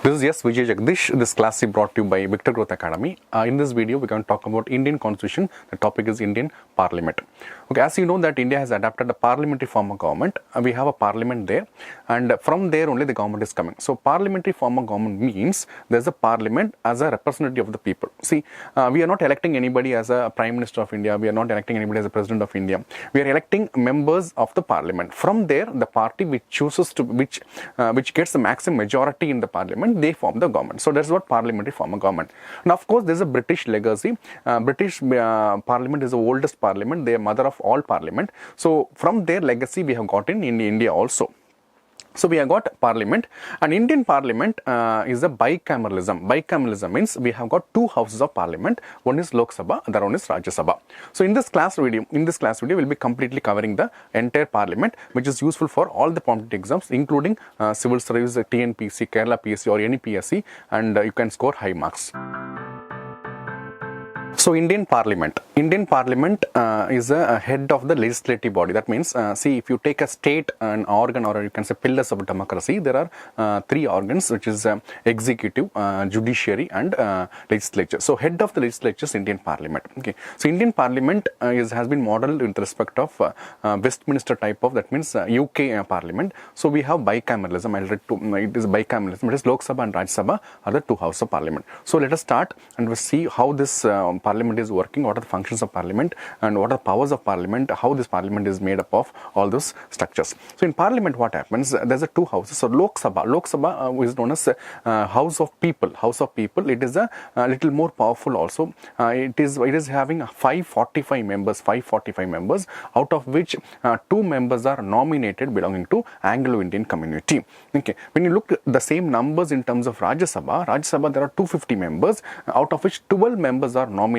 This is VIJAY Jagadish. This class is brought to you by Victor Growth Academy. In this video, we're going to talk about Indian Constitution. The topic is Indian Parliament. Okay, as you know that India has adopted a parliamentary form of government. We have a parliament there, and from there only the government is coming. So parliamentary form of government means there's a parliament as a representative of the people. See, we are not electing anybody as a Prime Minister of India. We are not electing anybody as a President of India. We are electing members of the parliament. From there, the party which chooses to which gets the maximum majority in the parliament, they form the government. So that's what parliamentary form of government. Now, of course, there's a British legacy. British parliament is the oldest parliament. They are mother of all parliament. So from their legacy, we have got in India also. So we have got parliament, and Indian parliament is a bicameralism. Bicameralism means we have got two houses of parliament. One is Lok Sabha, the other one is Rajya Sabha. So in this class video, we'll be completely covering the entire parliament, which is useful for all the competitive exams, including civil service, TNPC, Kerala PSC, or any PSC, and you can score high marks. So Indian Parliament is a head of the legislative body. That means, see, if you take a state, an organ, or you can say pillars of democracy, there are three organs, which is executive, judiciary, and legislature. So head of the legislature is Indian Parliament. Okay. So Indian Parliament has been modeled with respect of Westminster type of, that means UK Parliament. So we have bicameralism. I'll read to it is bicameralism. It is Lok Sabha and Rajya Sabha are the two houses of Parliament. So let us start and we'll see how this Parliament is working, what are the functions of Parliament, and what are the powers of Parliament, how this Parliament is made up of all those structures. So in Parliament, what happens? There's a two houses. So Lok Sabha is known as House of People. House of People. It is a little more powerful also. It is having 545 members, out of which 2 members are nominated belonging to Anglo-Indian community. Okay. When you look at the same numbers in terms of Rajya Sabha, there are 250 members, out of which 12 members are nominated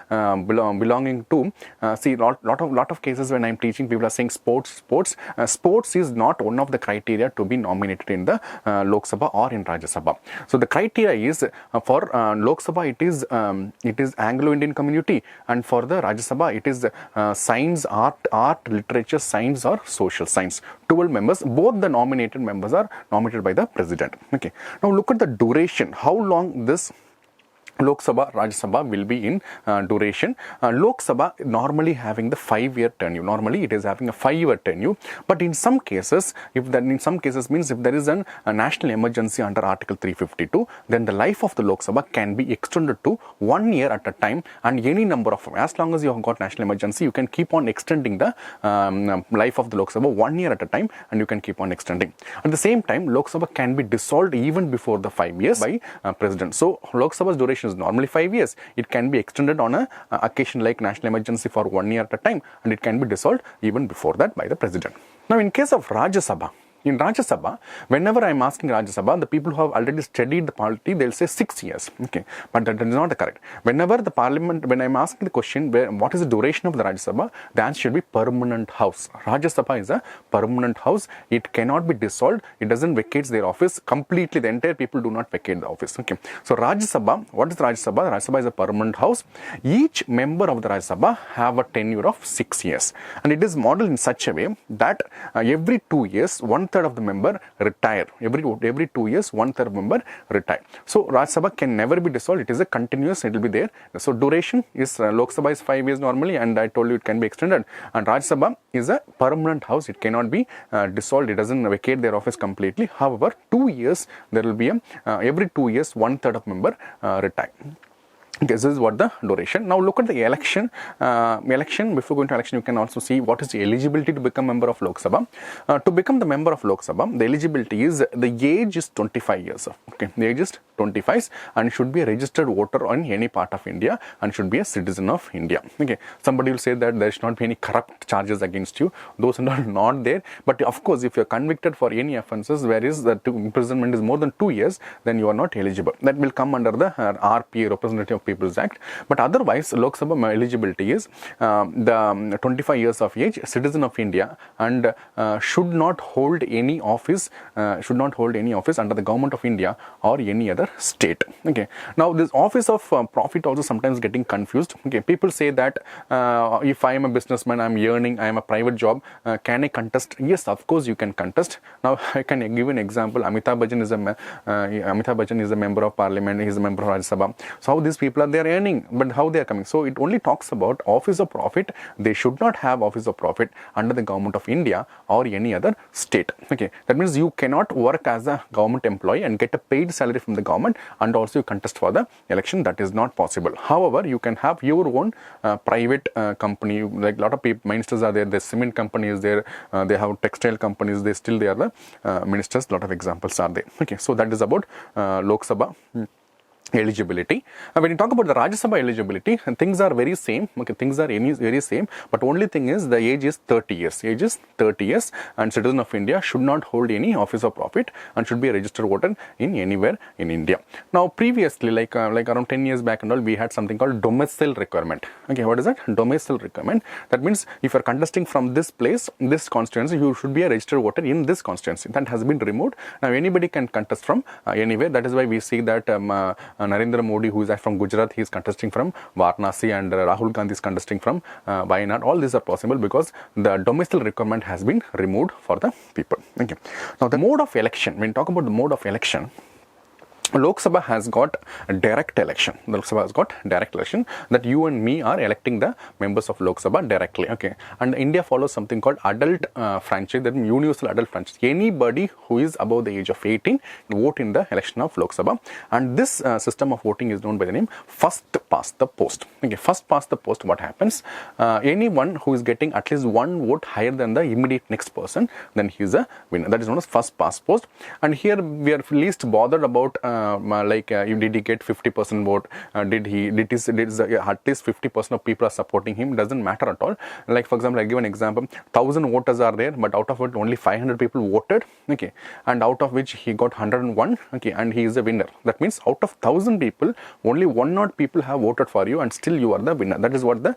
belonging to see lot of cases when I'm teaching, people are saying sports is not one of the criteria to be nominated in the Lok Sabha or in Rajya Sabha. So the criteria is for Lok Sabha it is Anglo-Indian community, and for the Rajya Sabha it is science, art, literature, science, or social science. 12 members, both the nominated members are nominated by the president. Okay. Now look at the duration, how long this Lok Sabha, Rajya Sabha will be in duration. Lok Sabha normally having the 5-year tenure. Normally it is having a 5-year tenure. But in some cases, means if there is a national emergency under Article 352, then the life of the Lok Sabha can be extended to 1 year at a time, and any number of, as long as you have got national emergency, you can keep on extending the life of the Lok Sabha 1 year at a time, and you can keep on extending. At the same time, Lok Sabha can be dissolved even before the 5 years by president. So Lok Sabha's duration is normally 5 years. It can be extended on a occasion like national emergency for 1 year at a time, and it can be dissolved even before that by the president. Now in case of Rajya Sabha, in Rajya Sabha, whenever I am asking Rajya Sabha, the people who have already studied the polity, they will say 6 years. Okay, but that is not correct. Whenever the parliament, when I am asking the question, what is the duration of the Rajya Sabha, the answer should be permanent house. Rajya Sabha is a permanent house. It cannot be dissolved. It doesn't vacate their office completely. The entire people do not vacate the office. Okay, so Rajya Sabha, what is Rajya Sabha? Rajya Sabha is a permanent house. Each member of the Rajya Sabha have a tenure of 6 years, and it is modeled in such a way that every 2 years, 1/3 of the member retire. Every 2 years, 1/3 of member retire. So Rajya Sabha can never be dissolved. It is a continuous. It will be there. So duration is Lok Sabha is 5 years normally, and I told you it can be extended. And Rajya Sabha is a permanent house. It cannot be dissolved. It doesn't vacate their office completely. However, 2 years there will be every 2 years 1/3 of member retire. Okay, this is what the duration. Now look at the election. Before going to election, you can also see what is the eligibility to become member of Lok Sabha. To become the member of Lok Sabha, the eligibility is, the age is 25 years. Okay, the age is 25 and should be a registered voter on any part of India and should be a citizen of India. Okay, somebody will say that there should not be any corrupt charges against you. Those are not there. But of course, if you are convicted for any offences where is the imprisonment is more than 2 years, then you are not eligible. That will come under the RPA, representative Peoples Act. But otherwise, Lok Sabha eligibility is the 25 years of age, citizen of India, and should not hold any office under the government of India or any other state. Okay. Now this office of profit also sometimes getting confused. Okay. People say that if I am a businessman, I am earning, I am a private job, can I contest? Yes, of course you can contest. Now I can give an example. Amitabh Bachchan is a member of parliament. He is a member of Rajya Sabha. So how these people they are earning, but how they are coming? So it only talks about office of profit. They should not have office of profit under the government of India or any other state. Okay, that means you cannot work as a government employee and get a paid salary from the government and also you contest for the election. That is not possible. However, you can have your own private company. Like a lot of people, ministers are there. The cement company is there. They have textile companies. They are the ministers. A lot of examples are there. Okay, so that is about Lok Sabha eligibility. When you talk about the Rajya Sabha eligibility, things are very same. Okay, things are very same, but only thing is the age is 30 years. Age is 30 years, and citizen of India should not hold any office of profit and should be a registered voter in anywhere in India. Now, previously, like around 10 years back and all, we had something called domicile requirement. Okay, what is that? Domicile requirement. That means if you are contesting from this place, this constituency, you should be a registered voter in this constituency. That has been removed. Now, anybody can contest from anywhere. That is why we see that Narendra Modi, who is from Gujarat, he is contesting from Varanasi, and Rahul Gandhi is contesting from Wayanad. All these are possible because the domicile requirement has been removed for the people. Okay. Now, the mode of election, when we talk about the mode of election, Lok Sabha has got a direct election. Lok Sabha has got direct election, that you and me are electing the members of Lok Sabha directly. Okay, and India follows something called adult franchise, that means universal adult franchise. Anybody who is above the age of 18 vote in the election of Lok Sabha, and this system of voting is known by the name first past the post. Okay, first past the post. What happens? Anyone who is getting at least one vote higher than the immediate next person, then he is a winner. That is known as first past post. And here we are least bothered about did he get 50% vote? Did at least 50% of people are supporting him? Doesn't matter at all. Like for example, I give an example: 1,000 voters are there, but out of it only 500 people voted. Okay, and out of which he got 101. Okay, and he is a winner. That means out of 1,000 people, only 100 people have voted for you, and still you are the winner. That is what the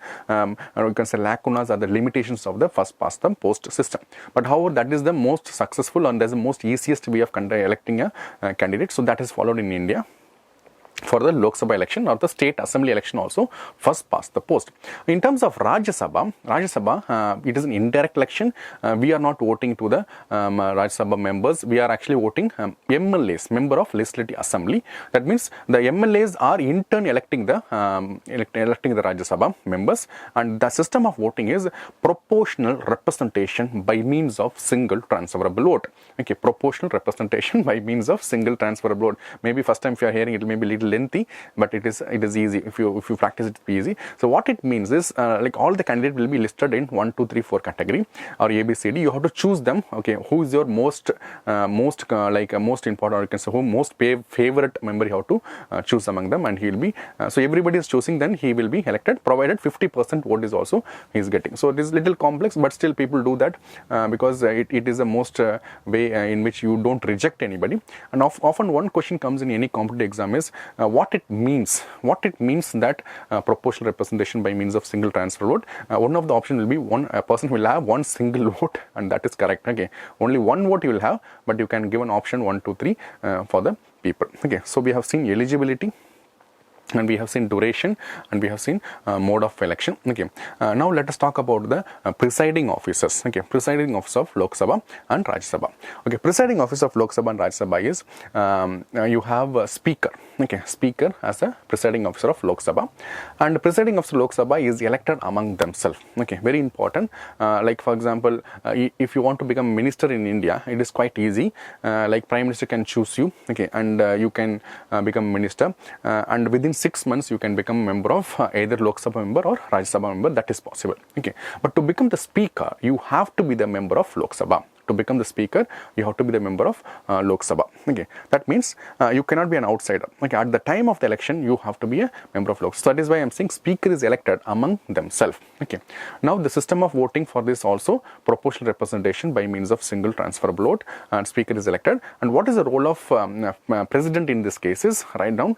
you can say lacunas are, the limitations of the first past the post system. But however, that is the most successful and that's the most easiest way of electing a candidate. So that is followed in India for the Lok Sabha election or the state assembly election also, first past the post. In terms of Rajya Sabha, it is an indirect election. We are not voting to the Rajya Sabha members. We are actually voting MLAs, member of legislative assembly. That means the MLAs are in turn electing the Rajya Sabha members, and the system of voting is proportional representation by means of single transferable vote. Okay, proportional representation by means of single transferable vote. Maybe first time if you are hearing it, may be little lengthy, but it is easy. If you practice it, it's easy. So what it means is like all the candidates will be listed in 1, 2, 3, 4 category or ABCD. You have to choose them. Okay, who is your most important, or you can say who most favorite member. You have to choose among them, and he will be so everybody is choosing. Then he will be elected, provided 50% vote is also he is getting. So it is little complex, but still people do that because it is the most way in which you don't reject anybody. And often one question comes in any competitive exam is what it means that proportional representation by means of single transfer vote. One of the option will be a person will have one single vote, and that is correct. Okay, only one vote you will have, but you can give an option 1, 2, 3 for the people. Okay, so we have seen eligibility, and we have seen duration, and we have seen mode of election. Okay, now let us talk about the presiding officers. Okay, presiding officer of Lok Sabha and Rajya Sabha. Okay, presiding officer of Lok Sabha and Rajya Sabha is you have a speaker. Okay, speaker as a presiding officer of Lok Sabha, and the presiding officer of Lok Sabha is elected among themselves. Okay, very important. Like for example, if you want to become minister in India, it is quite easy. Like Prime Minister can choose you. Okay, and you can become minister, and within 6 months you can become a member of either Lok Sabha member or Rajya Sabha member. That is possible. Okay, but to become the speaker, you have to be the member of Lok Sabha. to become the speaker, you have to be the member of Lok Sabha. Okay, that means you cannot be an outsider. Okay, at the time of the election, you have to be a member of Lok Sabha. So that is why I am saying speaker is elected among themselves. Okay, now the system of voting for this also proportional representation by means of single transferable vote, and speaker is elected. And what is the role of president in this case is, write down,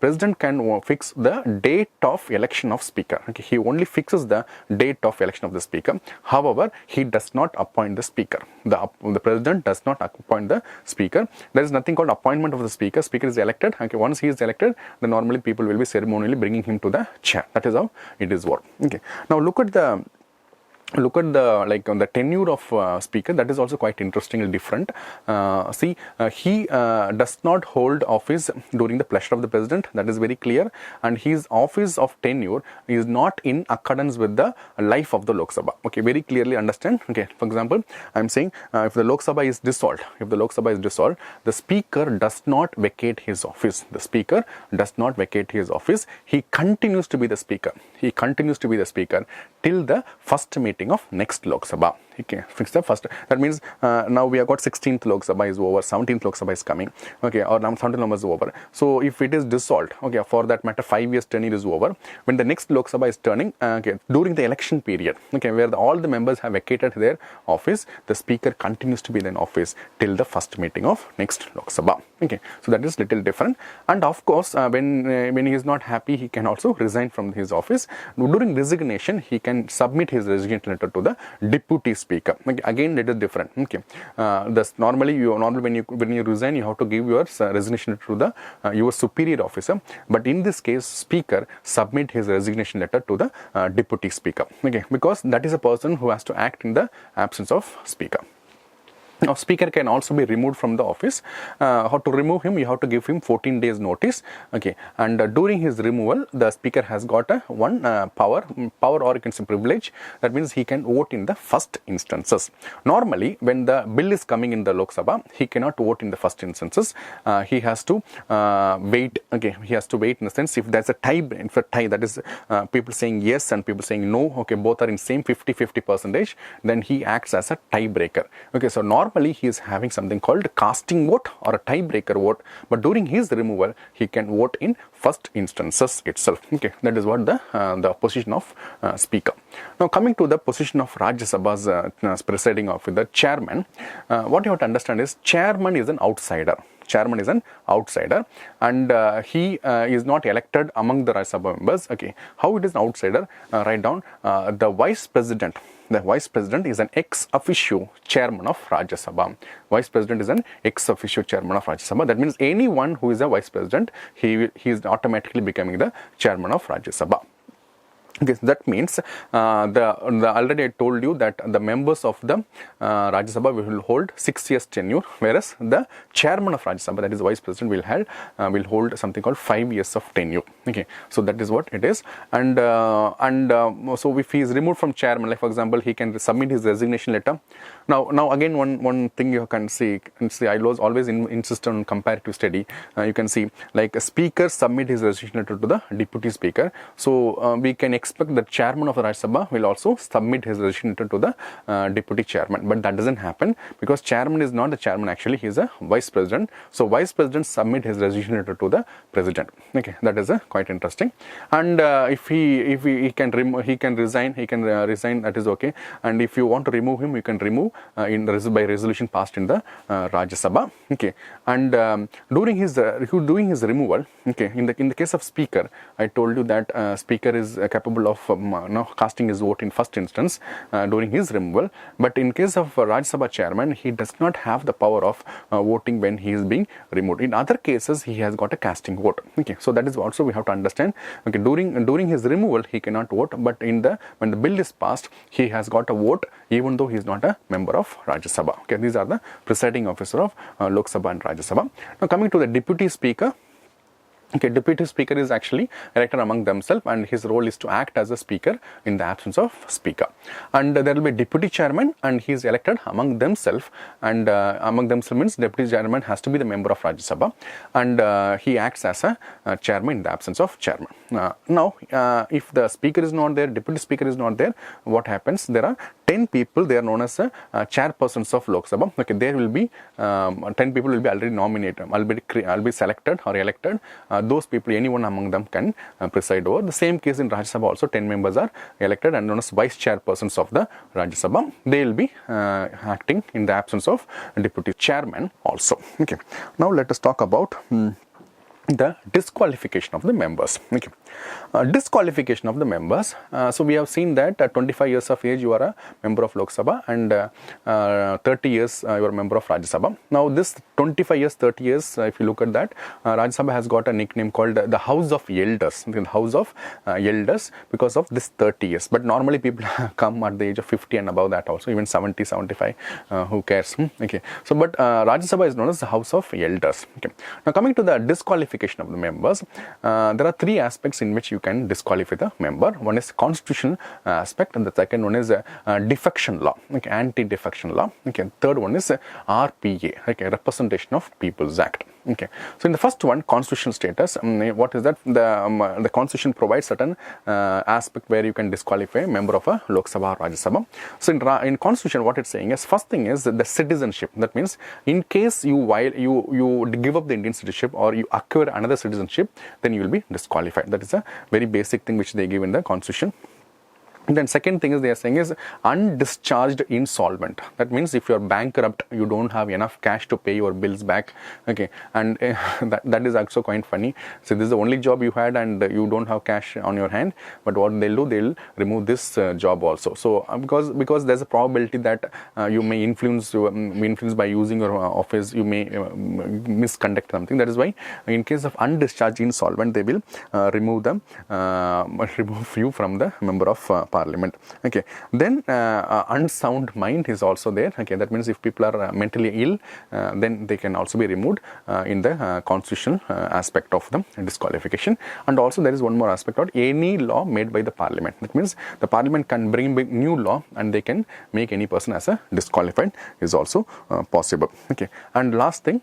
president can fix the date of election of speaker. Okay, he only fixes the date of election of the speaker. However, he does not appoint the speaker. The president does not appoint the speaker. There is nothing called appointment of the speaker. Speaker is elected. Okay, once he is elected, then normally people will be ceremonially bringing him to the chair. That is how it is worked. Okay, now look at the like on the tenure of speaker. That is also quite interestingly different. He does not hold office during the pleasure of the president. That is very clear, and his office of tenure is not in accordance with the life of the Lok Sabha. Okay, very clearly understand. Okay, for example, I am saying if the Lok Sabha is dissolved, the speaker does not vacate his office. The speaker does not vacate his office. He continues to be the speaker. He continues to be the speaker till the first meeting of next Lok Sabha. Okay, fix the first. That means now we have got 16th Lok Sabha is over, 17th Lok Sabha is coming. Okay, or now 17th Lok Sabha is over. So if it is dissolved, okay, for that matter, 5 years tenure is over. When the next Lok Sabha is turning, okay, during the election period, okay, where all the members have vacated their office, the speaker continues to be in office till the first meeting of next Lok Sabha. Okay, so that is little different. And of course, when he is not happy, he can also resign from his office. During resignation, he can submit his resignation letter to the deputy speaker. Okay, again, it is different. Okay, normally when you resign, you have to give your resignation to the your superior officer. But in this case, speaker submit his resignation letter to the deputy speaker. Okay, because that is a person who has to act in the absence of speaker. Now, speaker can also be removed from the office. How to remove him? You have to give him 14 days notice. Okay, and during his removal, the speaker has got one power, or you can say privilege. That means he can vote in the first instances. Normally, when the bill is coming in the Lok Sabha, he cannot vote in the first instances. He has to wait. Okay, he has to wait in the sense if there's a tie. If a tie, that is people saying yes and people saying no. Okay, both are in same 50-50%. Then he acts as a tiebreaker. Okay, so normally he is having something called casting vote or a tiebreaker vote, but during his removal he can vote in first instances itself. Okay, that is what the position of speaker. Now coming to the position of Rajya Sabha's presiding officer, the chairman, what you have to understand is chairman is an outsider. Chairman is an outsider, and he is not elected among the Rajya Sabha members. Okay, how it is an outsider? Write down the vice president. The vice president is an ex officio chairman of Rajya Sabha. Vice president is an ex officio chairman of Rajya Sabha. That means anyone who is a vice president, he is automatically becoming the chairman of Rajya Sabha. Okay, that means already I told you that the members of the Rajya Sabha will hold 6 years tenure, whereas the chairman of Rajya Sabha, that is vice president, will hold something called 5 years of tenure. Okay, so that is what it is. And so if he is removed from chairman, like for example, he can submit his resignation letter. Now again, one thing you can see, I was always insist on comparative study. You can see like a speaker submit his resignation letter to the deputy speaker. So we can expect the chairman of the Rajya Sabha will also submit his resignation letter to the deputy chairman, but that doesn't happen because chairman is not the chairman, actually he is a vice president. So vice president submit his resignation letter to the president. Okay, that is quite interesting. And if he can resign, that is okay. And if you want to remove him, you can remove by resolution passed in the Rajya Sabha. Okay, and during his removal, okay, in the case of speaker, I told you that speaker is capable of casting his vote in first instance during his removal. But in case of Rajya Sabha chairman, he does not have the power of voting when he is being removed. In other cases, he has got a casting vote. Okay, so that is also we have to understand. Okay, during his removal, he cannot vote, but when the bill is passed, he has got a vote even though he is not a member of Rajya Sabha. Okay, these are the presiding officer of Lok Sabha and Rajya Sabha. Now coming to the deputy speaker. Okay, deputy speaker is actually elected among themselves, and his role is to act as a speaker in the absence of speaker. And there will be deputy chairman, and he is elected among themselves. And among themselves means deputy chairman has to be the member of Rajya Sabha, and he acts as a chairman in the absence of chairman. Now, if the speaker is not there, deputy speaker is not there, what happens? There are 10 people, they are known as chairpersons of Lok Sabha. Okay, there will be 10 people will be already nominated, will be selected or elected. Those people, anyone among them can preside over. The same case in Rajya Sabha also, 10 members are elected and known as vice chairpersons of the Rajya Sabha. They will be acting in the absence of deputy chairman also. Okay, now let us talk about the disqualification of the members. Okay, disqualification of the members. So we have seen that at 25 years of age you are a member of Lok Sabha, and 30 years you are a member of Rajya Sabha. Now this 25 years, 30 years, if you look at that, Rajya Sabha has got a nickname called the House of Elders. The House of Elders, because of this 30 years. But normally people come at the age of 50 and above that also, even 70, 75. Who cares? Okay. So but Rajya Sabha is known as the House of Elders. Okay. Now coming to the disqualification of the members, there are three aspects in which you can disqualify the member. One is constitutional aspect, and the second one is defection law, okay, anti-defection law. Okay, third one is RPA, okay, Representation of People's Act. Okay, so in the first one, constitutional status, what is that? The constitution provides certain aspect where you can disqualify a member of a Lok Sabha or Rajya Sabha. So in constitution, what it's saying is, first thing is the citizenship. That means in case you give up the Indian citizenship or you acquire another citizenship, then you will be disqualified. That is a very basic thing which they give in the constitution. And then second thing is they are saying is undischarged insolvent. That means if you are bankrupt, you don't have enough cash to pay your bills back. Okay, and that is also quite funny. So this is the only job you had and you don't have cash on your hand. But what they'll do, they'll remove this job also. So because there's a probability that you may influence by using your office, you may misconduct something. That is why in case of undischarged insolvent, they will remove you from the member of Parliament. Okay, then unsound mind is also there. Okay, that means if people are mentally ill, then they can also be removed in the constitutional aspect of the disqualification. And also there is one more aspect of any law made by the Parliament. That means the Parliament can bring new law and they can make any person as a disqualified is also possible. Okay, and last thing,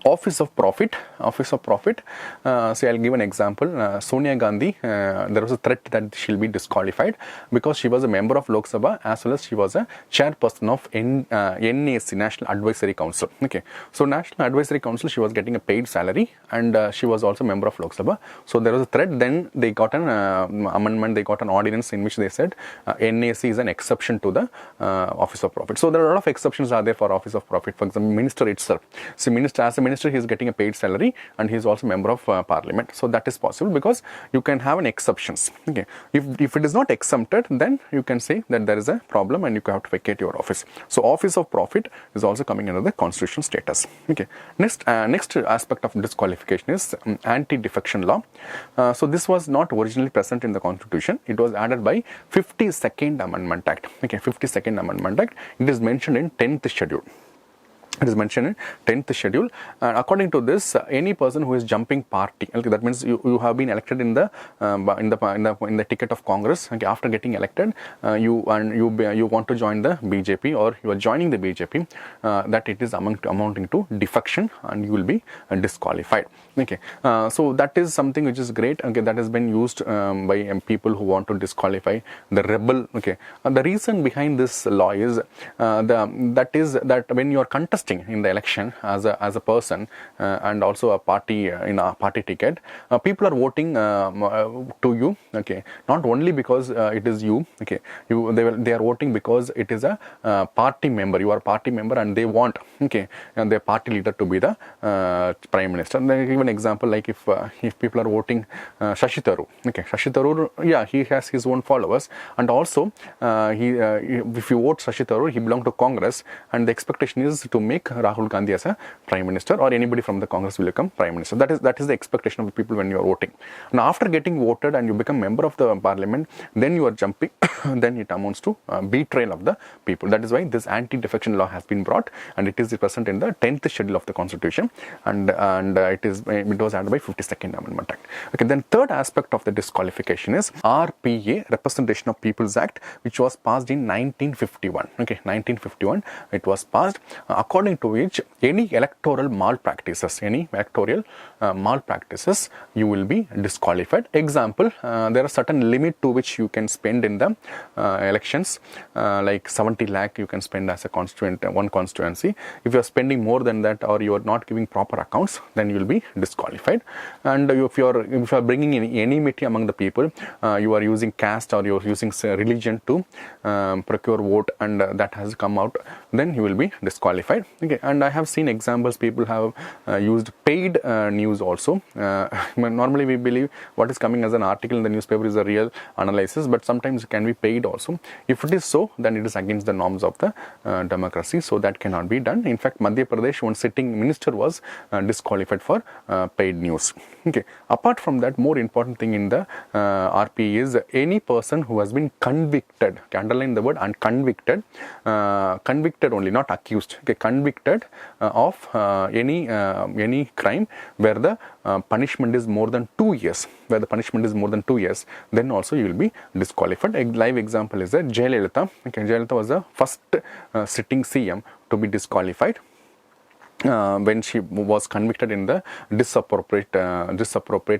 office of profit. So I'll give an example. Sonia Gandhi, there was a threat that she'll be disqualified because she was a member of Lok Sabha as well as she was a chairperson of NAC, National Advisory Council. Okay, so National Advisory Council, she was getting a paid salary and she was also a member of Lok Sabha. So there was a threat. Then they got an amendment, they got an ordinance in which they said NAC is an exception to the office of profit. So there are a lot of exceptions are there for office of profit. For example, minister itself. So as a minister, he is getting a paid salary and he is also a member of Parliament. So that is possible because you can have an exceptions. Okay, if it is not exempted, then you can say that there is a problem and you have to vacate your office. So office of profit is also coming under the constitutional status. Okay, next aspect of disqualification is anti-defection law. So this was not originally present in the constitution. It was added by 52nd Amendment Act. Okay, 52nd Amendment Act. It is mentioned in 10th schedule. It is mentioned in 10th schedule, and according to this, any person who is jumping party, okay, that means you have been elected in the ticket of Congress. Okay, after getting elected, you want to join the BJP or you are joining the BJP, that it is amounting to defection and you will be disqualified. Okay, so that is something which is great. Okay, that has been used by people who want to disqualify the rebel. Okay, the reason behind this law is that when you are contesting in the election as a person and also a party in a party ticket, people are voting to you. Okay, not only because it is you. Okay, they are voting because it is a party member. You are a party member and they want, okay, and their party leader to be the prime minister. And I give an example, like if people are voting Shashi Tharoor. Okay, Shashi Tharoor, yeah, he has his own followers, and also if you vote Shashi Tharoor, he belongs to Congress, and the expectation is to make Rahul Gandhi as a prime minister, or anybody from the Congress will become prime minister. That is the expectation of the people when you are voting. Now after getting voted and you become member of the Parliament, then you are jumping, then it amounts to betrayal of the people. That is why this anti-defection law has been brought, and it is present in the 10th schedule of the Constitution, and it was added by 52nd Amendment Act. Okay, then third aspect of the disqualification is RPA, Representation of People's Act, which was passed in 1951. Okay, 1951 it was passed. According according to which any electoral malpractices, you will be disqualified. Example, there are certain limit to which you can spend in the elections, like 70 lakh you can spend as a constituent, one constituency. If you are spending more than that, or you are not giving proper accounts, then you will be disqualified. And if you are bringing in enmity among the people, you are using caste or you are using religion to procure vote, and that has come out, then you will be disqualified. Okay, and I have seen examples, people have used paid news also. Normally we believe what is coming as an article in the newspaper is a real analysis, but sometimes it can be paid also. If it is so, then it is against the norms of the democracy, so that cannot be done. In fact, Madhya Pradesh, one sitting minister was disqualified for paid news. Okay, apart from that, more important thing in the RP is any person who has been convicted, okay, underline the word, and convicted only, not accused, okay, convicted of any crime where the punishment is more than 2 years, then also you will be disqualified. A live example is that Jayalalitha. Okay, Jayalalitha was the first sitting CM to be disqualified when she was convicted in the disappropriate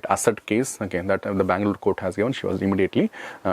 asset case, okay, that the Bangalore court has given. She was immediately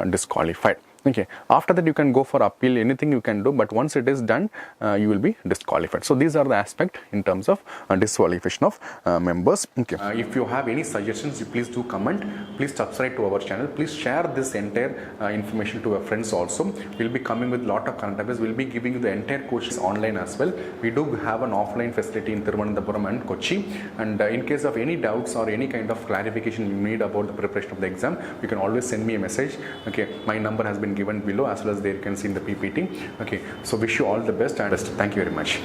disqualified. Okay, after that you can go for appeal, anything you can do, but once it is done, you will be disqualified. So these are the aspect in terms of disqualification of members. Okay, if you have any suggestions, you please do comment. Please subscribe to our channel. Please share this entire information to your friends also. We'll be coming with lot of current affairs. We'll be giving you the entire courses online as well. We do have an offline facility in Thiruvananthapuram and Kochi, and in case of any doubts or any kind of clarification you need about the preparation of the exam, you can always send me a message. Okay, my number has been given below, as well as there you can see in the PPT. Okay, so wish you all the best, and thank you very much.